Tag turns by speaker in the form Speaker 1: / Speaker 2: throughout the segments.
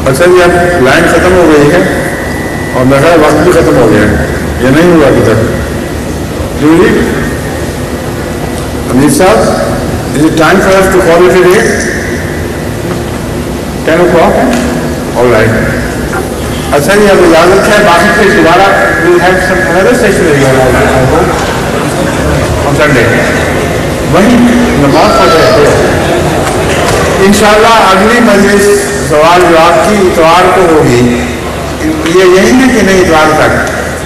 Speaker 1: اچھا جی اب لائن ختم ہو گئی ہے اور میرا وقت بھی ختم ہو گیا ہے, یہ نہیں ہوا ابھی تک. جی امیر صاحب, is it time for us to call it a day? 10 o'clock? All right. اچھا جی اب اجازت ہے, باقی پھر دوبارہ we'll have some another session here on Sunday. وہی نماز پڑھ رہے تھے. انشاءاللہ اگلی مجلس سوال جواب کی اتوار کو ہوگی. یہ یہی ہے کہ نہیں اتوار تک؟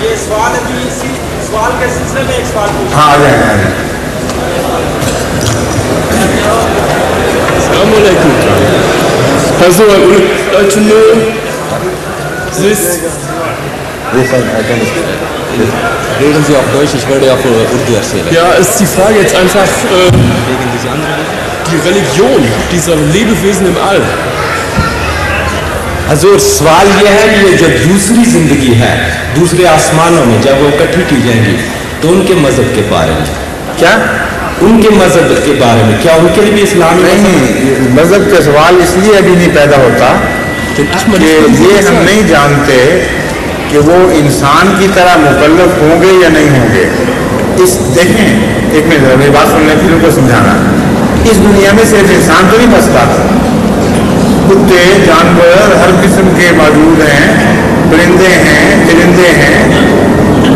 Speaker 2: یہ سوال ابھی اسی سوال کے سلسلے میں ایک سوال پوچھا.
Speaker 1: ہاں آ جائیں آ جائیں.
Speaker 3: السلام علیکم. Also, I would like to know this.
Speaker 4: Reden Sie auf Deutsch, ich werde auf Urdu erzählen.
Speaker 3: Ja, ist die Frage jetzt einfach die Religion dieser Lebewesen im All.
Speaker 4: حضور سوال یہ ہے کہ یہ جو دوسری زندگی ہے دوسرے آسمانوں میں جب وہ اکٹھی کی جائیں گی تو ان کے مذہب کے بارے میں
Speaker 1: کیا
Speaker 4: ان کے مذہب کے بارے میں کیا ان کے لیے بھی اسلام
Speaker 1: نہیں؟ مذہب کا سوال اس لیے ابھی نہیں پیدا ہوتا کہ یہ ہم نہیں جانتے کہ وہ انسان کی طرح مکلف ہوں گے یا نہیں ہوں گے. دیکھیں ایک منٹ میری بات سننے پھر ان کو سمجھانا. اس دنیا میں صرف انسان تو نہیں بستا, کتے جانور ہر قسم کے موجود ہیں, پرندے ہیں چرندے ہیں,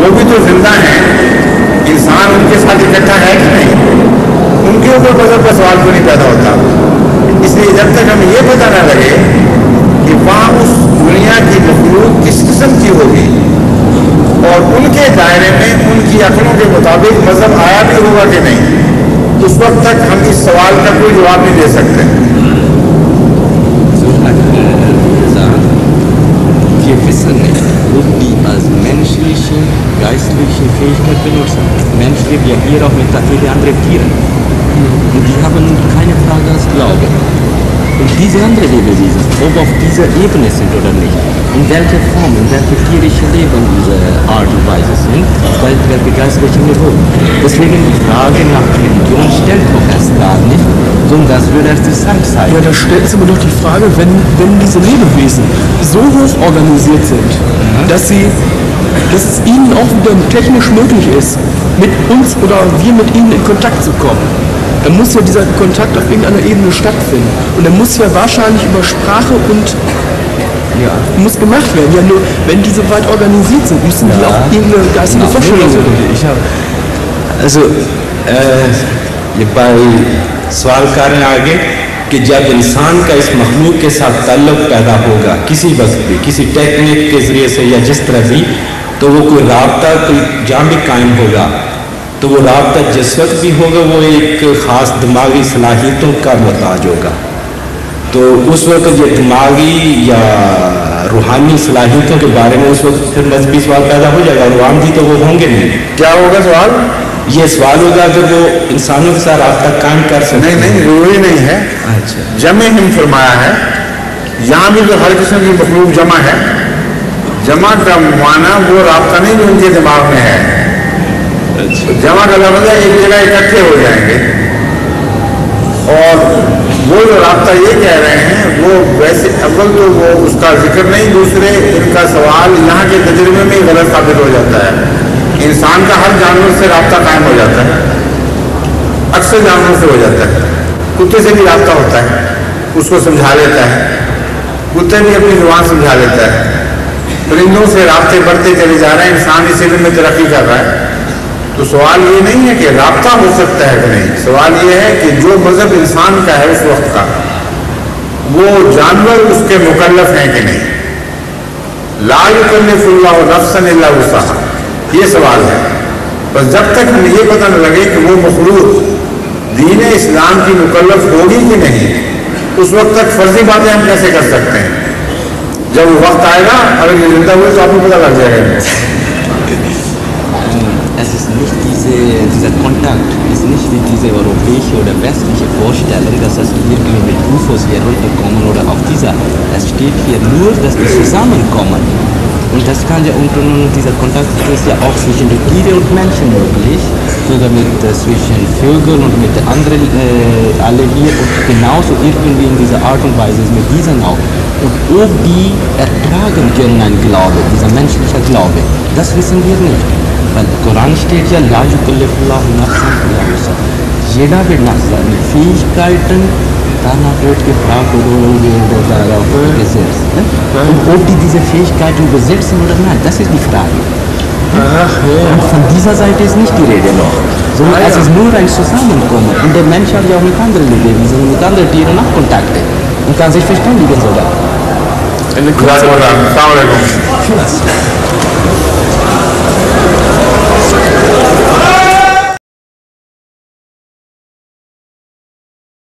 Speaker 1: وہ بھی تو زندہ ہیں. انسان ان کے ساتھ اکٹھا ہے کہ نہیں؟ ان کے اوپر مذہب کا سوال کیوں نہیں پیدا ہوتا؟ اس لیے جب تک ہمیں یہ پتہ نہ لگے کہ وہاں اس دنیا کی مخلوق کس قسم کی ہوگی اور ان کے دائرے میں ان کی عقلوں کے مطابق مذہب آیا بھی ہوگا کہ نہیں, اس وقت تک ہم اس سوال کا کوئی جواب نہیں دے سکتے.
Speaker 4: Wir wissen nicht, ob die als menschliche, geistliche Fähigkeit benutzen. Mensch lebt ja hier auch mit vielen anderen Tieren. Und die haben keine Frage als Glaube. Und diese anderen Lebewesen, ob auf dieser Ebene sind oder nicht, in welcher Form, in welcher tierische Leben diese Art und Weise sind, bei welcher geistlichen Niveau. Deswegen die Frage nach Religion stellt doch erst gar nicht, sondern das würde erst die Zeit sein.
Speaker 3: Ja, da stellt es aber doch die Frage, wenn diese Lebewesen so hoch organisiert sind, dass es ihnen auch wieder technisch möglich ist, mit uns oder wir mit ihnen in Kontakt zu kommen, dann muss ja dieser Kontakt auf irgendeiner Ebene stattfinden. Und dann muss ja wahrscheinlich über Sprache und muss gemacht werden. Ja, nur wenn die so weit organisiert sind, müssen die auch irgendeine geistige Vorstellung haben.
Speaker 4: یہ بھائی سوال کر رہے ہیں آگے کہ جب انسان کا اس مخلوق کے ساتھ تعلق پیدا ہوگا کسی وقت بھی, کسی ٹیکنیک کے ذریعے سے یا جس طرح بھی, تو وہ کوئی رابطہ کوئی جہاں بھی قائم ہوگا, تو وہ رابطہ جس وقت بھی ہوگا وہ ایک خاص دماغی صلاحیتوں کا محتاج ہوگا. تو اس وقت یہ دماغی یا روحانی صلاحیتوں کے بارے میں اس وقت پھر مذہبی سوال پیدا ہو جائے گا, اور عوام بھی تو وہ ہوں گے نہیں.
Speaker 1: کیا ہوگا سوال؟
Speaker 4: یہ سوال ہوگا اگر وہ انسانوں کے ساتھ رابطہ قائم کر سکتے.
Speaker 1: نہیں ضروری نہیں ہے.
Speaker 4: اچھا,
Speaker 1: جمع ہم فرمایا ہے, یہاں بھی تو ہر قسم کی مخلوق جمع ہے. جمع کا معنی وہ رابطہ نہیں جو ان کے دماغ میں ہے. جمع کا لفظ ہے ایک جگہ اکٹھے ہو جائیں گے, اور وہ جو رابطہ یہ کہہ رہے ہیں وہ ویسے اول تو وہ اس کا ذکر نہیں, دوسرے ان کا سوال یہاں کے تجربے میں غلط ثابت ہو جاتا ہے. انسان کا ہر جانور سے رابطہ قائم ہو جاتا ہے, اکثر جانوروں سے ہو جاتا ہے. کتے سے بھی رابطہ ہوتا ہے, اس کو سمجھا لیتا ہے, کتے بھی اپنی زبان سمجھا لیتا ہے. پرندوں سے رابطے بڑھتے چلے جا رہے ہیں, انسان اس علم میں ترقی کر رہا ہے. تو سوال یہ نہیں ہے کہ رابطہ ہو سکتا ہے کہ نہیں, سوال یہ ہے کہ جو مذہب انسان کا ہے اس وقت کا, وہ جانور اس کے مکلف ہیں کہ نہیں. لا یکلف اللہ نفسا الا وسعها, یہ سوال ہے. بس جب تک ہمیں یہ پتہ نہ لگے کہ وہ مخلوق دین اسلام کی مکلف ہوگی کہ نہیں, اس وقت تک فرضی باتیں ہم کیسے کر سکتے ہیں. جب وہ وقت آئے گا, اگر یہ زندہ ہوئے تو آپ کو پتہ لگ جائے گا.
Speaker 4: Es ist nicht dieser Kontakt, ist nicht wie diese europäische oder westliche Vorstellung, dass das irgendwie mit UFOs hier runterkommen oder auf dieser. Es steht hier nur, dass die zusammenkommen. Und das kann ja, und dieser Kontakt ist ja auch zwischen den Tieren und Menschen möglich, sogar zwischen Vögeln und mit anderen alle hier, und genauso irgendwie in dieser Art und Weise ist mit diesen auch. Und ob die ertragen können einen Glaube, dieser menschliche Glaube, das wissen wir nicht. Weil der Koran steht ja, La yukallifullahu nafsan illa wus'aha. Jeder wird nach seinen Fähigkeiten, danach wird gefragt, oder wird darauf gesetzt. Ne? Und ob die diese Fähigkeiten besitzen oder nein, das ist die Frage. Und von dieser Seite ist nicht die Rede noch. Sondern es ist nur ein Zusammenkommen. Und der Mensch hat ja auch mit anderen Lebewesen, mit anderen Tieren auch Kontakte. Und kann sich verständigen sogar.
Speaker 1: Assalamu alaikum.